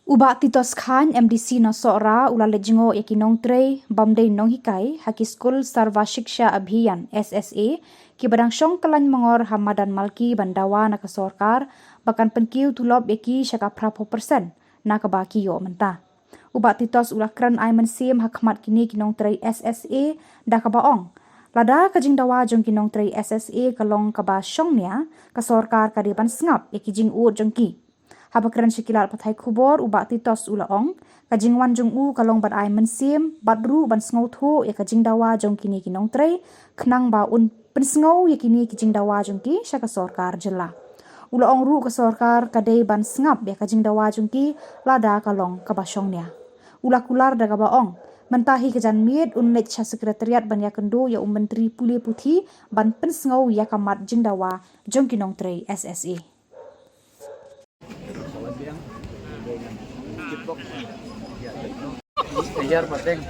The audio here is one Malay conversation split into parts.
Uba titos khan MDC no sora ula lejingo yakinong trei bamdei nong hikai haki skul sarva shiksha abhiyan SSA ki badang syong kalan mangor hamadan malki bandawa na kasorkar bakan penkiu tulop yaki syaka prapo persen na kabaki yo menta. Uba titos ula kran ai mensim hakmat kini kinong trei SSA da kabaong. Lada kajing dawa jong kinong trei SSA kalong kaba syongnya kasorkar kadiban sngap yaki jing u jongki. Habakran sykilar pathai kubor ubak titos ulaong kajing wan jong u kalong bat ai mensim batru ban sngo thu ya kajing dawa jong kini kinong trei khnang ba un pensngo ya kini kajing dawa jong ki syaka sorkar jela ulaong ru ka sorkar kadai ban sngap ya kajing dawa jong ki lada kalong kabasyongnya ulakular daga baong mentahi kejan miet unlet sya sekretariat ban ya kendo ya menteri puli puthi ban pensngo ya kamat jing dawa jong kinong trei SSA. Kejar pateng.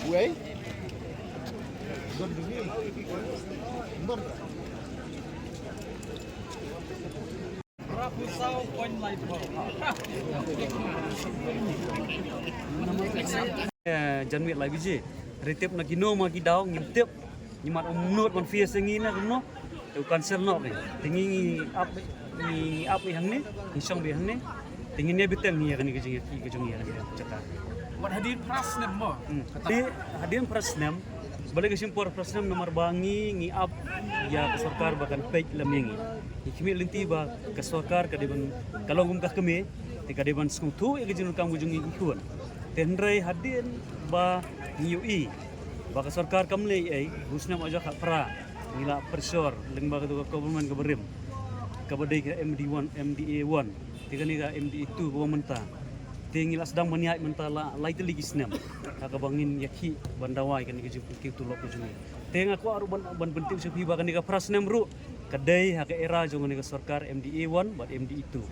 Wei. Janwit lagi je. Retip nak kino magi daung nyimtip nyimat umnut man fia sengina kuno. Tu cancel nok ni. Tingi ni up yang ni, ni song bi yang ni. Tingi ni betul ni akan kejung ya cakap. Wat hadir prasnem mo. Hadir prasnem balik ke simpor prasnem nomor bangi ngi up ya ke sarkar bahkan page lemngi. Ikimi linti ba ke sarkar kadiban kalau gumkah kemi kadiban skutu ya kejun kamu jungi ikun. Tenrai hadir ba UI ba ke sarkar kamle ai husnam aja ka pra ngila persor leng ba ke government keberim kabadai ke MD1 MDA1 tigani ka MD2 ba menta tinggal sedang meniat mentala lain lagi senam kakabangin yaki bandawai kan ke jumpa tulok ke jumi teng aku aru ban penting sepi bahkan ka prasnem ru kedai hak era jongan ke sarkar MDA1 buat MD2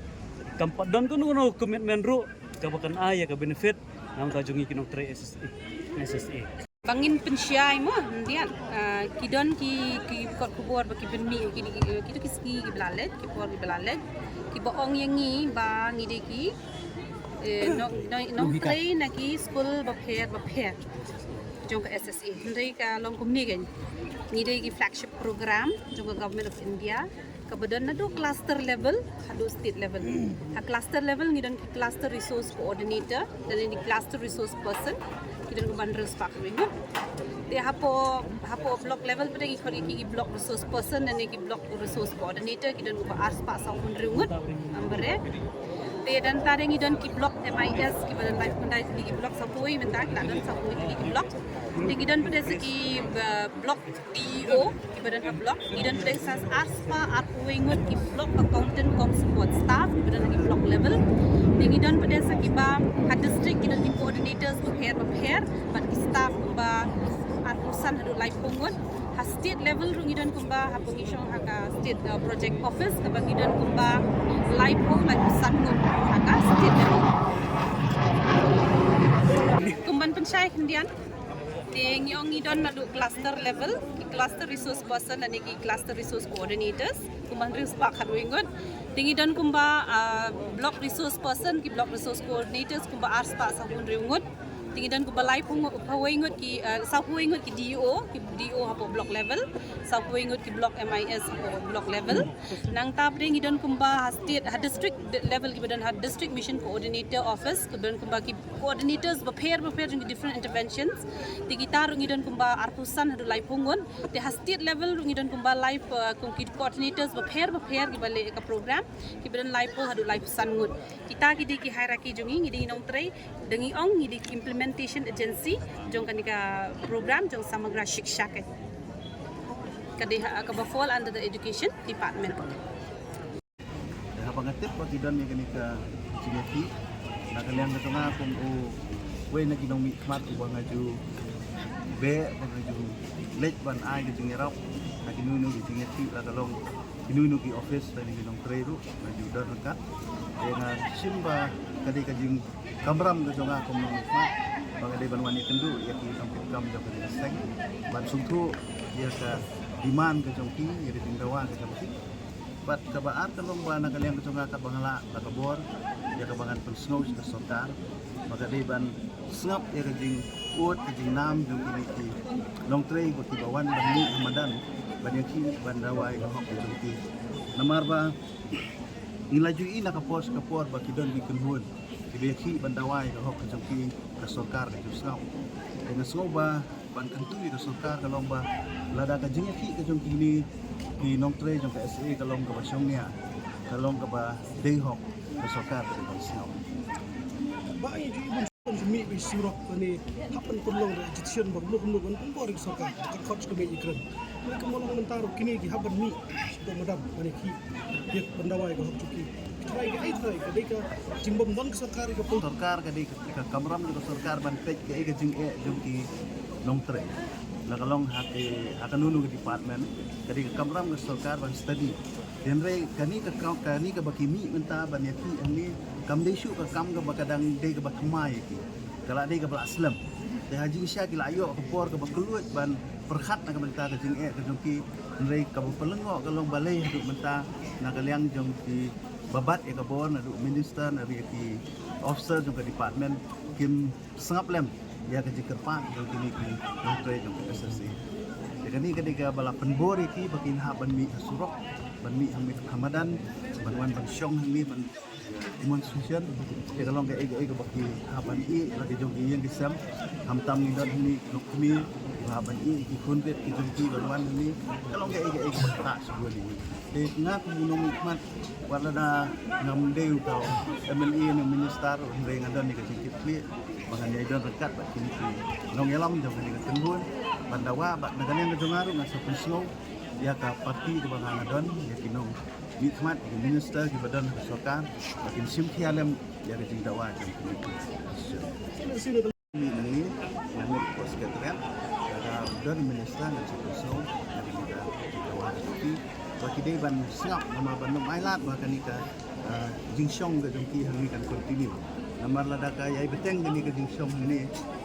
kampat don kuno komitmen ru kabakan aya ka benefit nam tajungi kinong tre SSA bangin pensyai mo ndian kidon ki kot kubor baki benmi kita kiski ki belalet ki por ki belalet ki boong yangi ba ngide ki no train naki school bapher jong ka SSA ndai ka long kumni gan ngide ki flagship program jong ka government of India kabadan na do cluster level hado state level ha cluster level ngidon ki cluster resource coordinator dan ni cluster resource person kidon ko bandres pak ringo te hapo block level pada ki block resource person dan ki block resource coordinator kidon ko ars pa sa ringo ambare te dan tare ngidon ki block MIS ki badan life pandai ki block sapoi mentak la dan sapoi ki block te kidon pada segi block DO ki badan ha block kidon pada sas aspa arpuingot ki block accountant com support staff ki badan ki block level te kidon pada segi ba ha district kidon ki coordinators bapher but ki staff ba arpusan hadu life pungut ha state level rungidon kumba ha pengisong ha state project office ka bangidon kumba life pung like sangut ha state level kumban pensyai kendian ting yong idon nadu cluster level ki cluster resource person dan ki cluster resource coordinators kumban ris pak hadwingot ting idon kumba block resource person ki block resource coordinators kumba ars pak sahun ringot ting idon kumba live pawingot ki sahwingot ki DO hapo block level sahwingot ki block MIS hapo block level nang tabring idon kumba state district level ki badan district mission coordinator office kemudian kumba ki coordinators bapher jeng different interventions ti gitar ngidon kumba arpusan hadu live pungon ti state level ngidon kumba live coordinators bapher ki bale ka program ki badan live hadu live sangut kita ki hierarchy jongi ngidi nong tray dengi ong ngidi implementation agency jong kanika program jong samagra shiksha ke kadiha ka fall under the education department Pangatip pag idon ni kanika sigeti na kaliang katunga kung we na kinong mikmat ubang ngaju be ngaju late ban ai ke jingirap na kinunu ke jingeti la kalong inunu ki office tadi ginong treru maju dan rekat dengan simba kadi kajing kamram ke jonga kom nong mat bangade ban wani kendu ya ki tampil kam da kadi seng ban sungtu ya ka diman ke jongki ya di tingdawa ke jongki bat kabaar kalong bana kaliang ke jonga ka bangala ka kabor ya ka bangan pensnow ke sorkar bangade ban sengap ya kajing ut kajing nam jongki ni ki long trei ko ki bawan bani Ramadan banyaki bandawai ka hok jongki namar ba nilajui na kapos kapor ba kidon di kunhun kibeki bandawai ka hok jongki ka sorkar ka jusau dengan soba ban kentui ka sorkar ka lomba lada ka jingaki ka jongki ni ki nong tre jong ka SA ka long ka basyongnya ka long ka ba dei hok ka sorkar ka jusau Baik ju ibun sumi bi surok ni hapan pulong da jitsion bang lu lu kan boring soka ka khot ka me ikran ni ka molong mentaro kini gi haban mi do madam mane ki yek bandawai ka hok cuki try ka deka jimbom don ka sarkar ka pun sorkar ka di ka kamram ka sorkar ban pej ka ka jing jongki nong tre la kalong hake akanunu ke department kadi ka kamram ka sorkar ban study denre kani ka bakimi menta ban yaki ani kam desu ka kam ka bakadang de ka bakmai ki kala de ka aslam de haji sya ki layo ka por ka bakelut ban perkhat na ka menta ka jing ka jongki denre ka pelengo ka long balai du menta na kaliang jongki babat ya ka bon adu minister na ki officer jong ka department kim sangap lem ya ka jikerpan jongki ni ki notray jong ka SSA kani ka bala penbor ki bakin ha ban mi surok ban mi hamid Ramadan ban wan ban syong ni ban demonstration ya kalong ka ega baki ha ban i lagi jong yang disam hamtam ni dan ni lokmi ha ban i ki kunret ki jong ki ban wan ni kalong ka ega bakta sebuah ni ngak munong hikmat wala na ngam deu tau MLA ni minister reng adan ni ka sikit kli bangan ya idan rekat bak kini nong elam jong ni ka tenggun bandawa bak naganen ka jongaru ngasa pensnow ya ka parti ke bangan adan ya kinong hikmat ki minister ki badan sorkar bakin sim khialem ya ka jingdawa jong sino ni ni ngamit pos sekretariat ada dan minister ngasa pensnow ya ka jingdawa tapi baki de ban singap nama ban mailat bahkan ni ka jingsyong ke jongki hang kan continue namar lada ka yai beteng ni ka jingsyong ni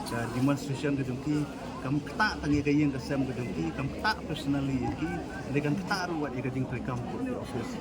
ka demonstration ke jongki kam kata tangi ka yang kesem ke jongki kam kata personally ki dengan kata ruat ka jing trekam ko office